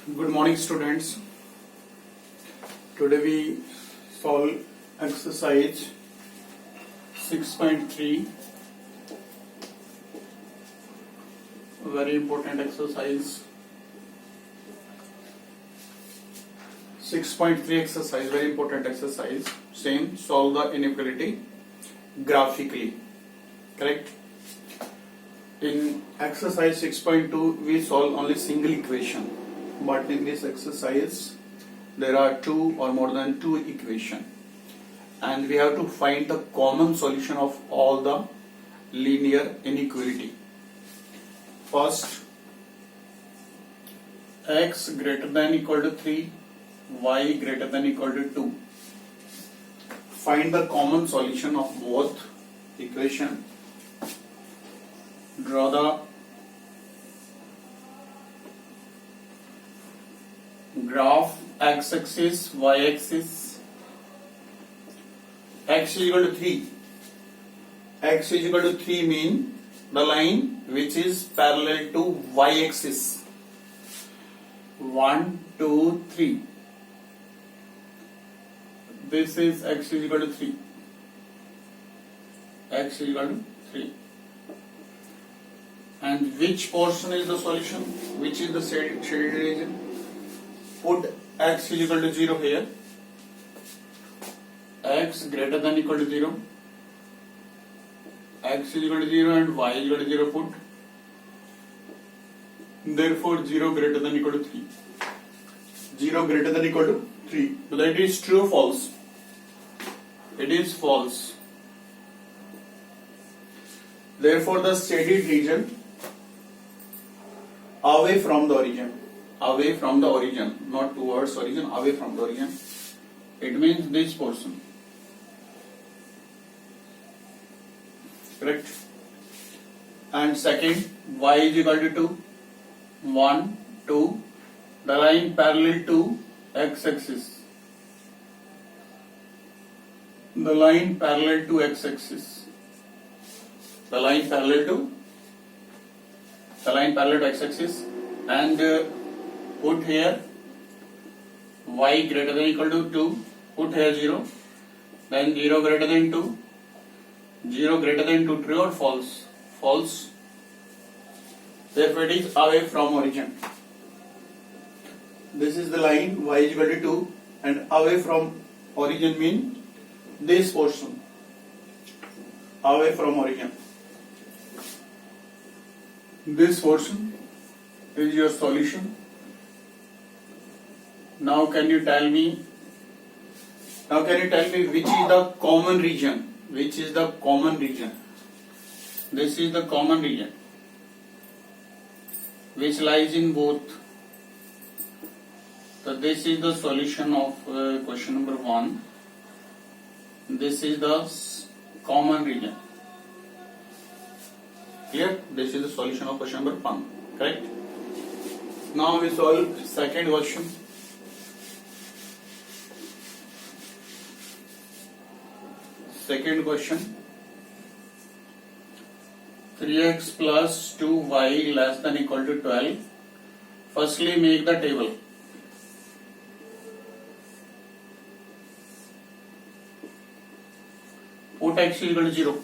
Good morning, students. Today we solve exercise 6.3. Very important exercise. 6.3 exercise, very important exercise. Same, solve the inequality graphically. Correct? In exercise 6.2, we solve only single equation. But in this exercise, there are two or more than two equations. And we have to find the common solution of all the linear inequality. First, x greater than equal to 3, y greater than equal to 2. Find the common solution of both equation. Draw the graph x-axis, y-axis. X is equal to 3. X is equal to 3 mean the line which is parallel to y-axis. 1, 2, 3. This is x is equal to 3. X is equal to 3. And which portion is the solution? Which is the shaded region? Put x is equal to 0 here. X greater than equal to 0. X is equal to 0 and y is equal to 0 put. Therefore 0 greater than equal to 3. 0 greater than equal to 3. So that is true or false? It is false. Therefore the shaded region away from the origin. Away from the origin, not towards origin, away from the origin. It means this portion. Correct? And second, y is equal to 2. 1, 2. The line parallel to x-axis. The line parallel to x-axis. The line parallel to x-axis. And put here y greater than equal to 2, put here 0, then 0 greater than 2, 0 greater than 2, true or false? False. Therefore it is away from origin. This is the line y is equal to 2 and away from origin mean this portion. Away from origin. This portion is your solution. Now can you tell me which is the common region? Which is the common region? This is the common region which lies in both. So this is the solution of question number 1. This is the common region. Clear? This is the solution of question number 1. Correct? Now we solve second question. Second question. 3x plus 2y less than equal to 12. Firstly, make the table. Put x is equal to 0.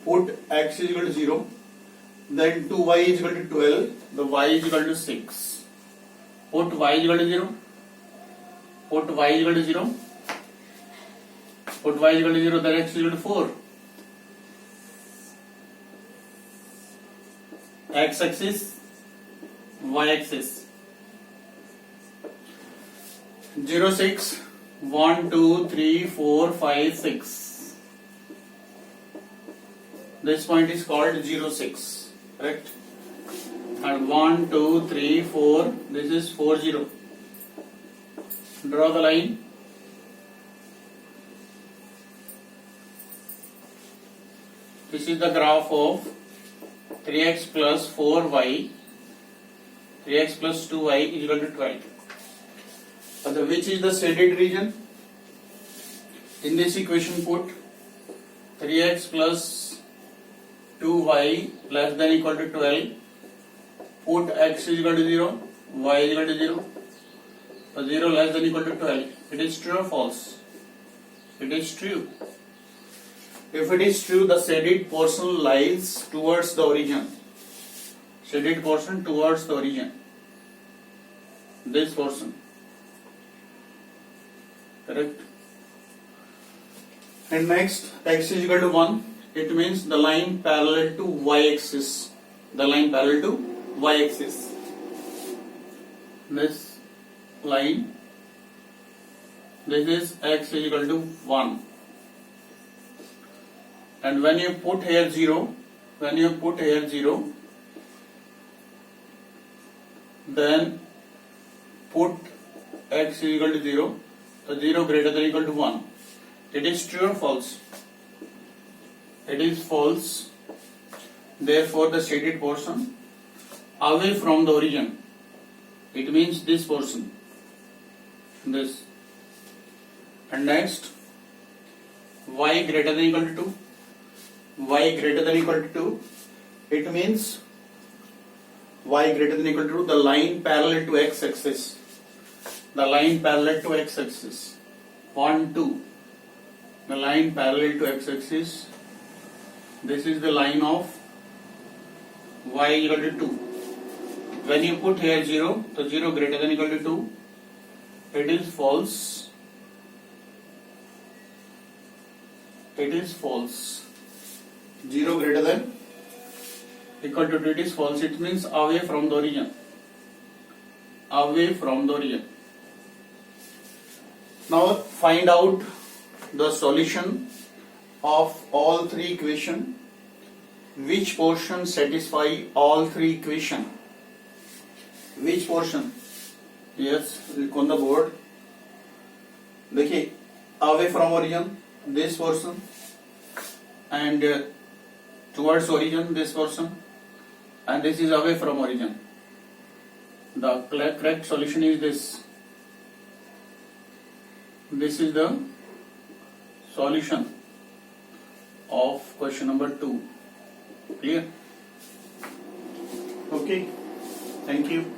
Put x is equal to 0. Then 2y is equal to 12. The y is equal to 6. Put y is equal to 0. Put y is equal to 0. Put y is equal to 0, then x is equal to 4. X axis, y axis. 0, 6, 1, 2, 3, 4, 5, 6. This point is called 0, 6. Correct? And 1, 2, 3, 4. This is 4, 0. Draw the line. This is the graph of 3x plus 4y, 3x plus 2y is equal to 12. So which is the shaded region? In this equation put 3x plus 2y less than equal to 12. Put x is equal to 0. y is equal to 0. So 0 less than equal to 12. It is true or false? It is true. If it is true, the shaded portion lies towards the origin. Shaded portion towards the origin. This portion. Correct? And next, x is equal to 1. It means the line parallel to y-axis. The line parallel to y-axis. This line, this is x is equal to 1. And when you put here 0, then put x is equal to 0, so 0 greater than equal to 1. It is true or false? It is false. Therefore, the shaded portion away from the origin. It means this portion. This. And next, y greater than equal to 2. Y greater than equal to 2. It means y greater than equal to 2, the line parallel to x-axis. The line parallel to x-axis. 1, 2. The line parallel to x-axis. This is the line of y equal to 2. When you put here 0, so 0 greater than equal to 2. It is false. It is false. 0 greater than equal to 2, it is false. It means away from the origin. Away from the origin. Now find out the solution of all three equations. Which portion satisfy all three equations? Which portion? Yes, look on the board. देखिए, away from origin, this portion, and towards origin, this portion, and this is away from origin. The correct solution is this. This is the solution of question number 2. Clear? Okay. Thank you.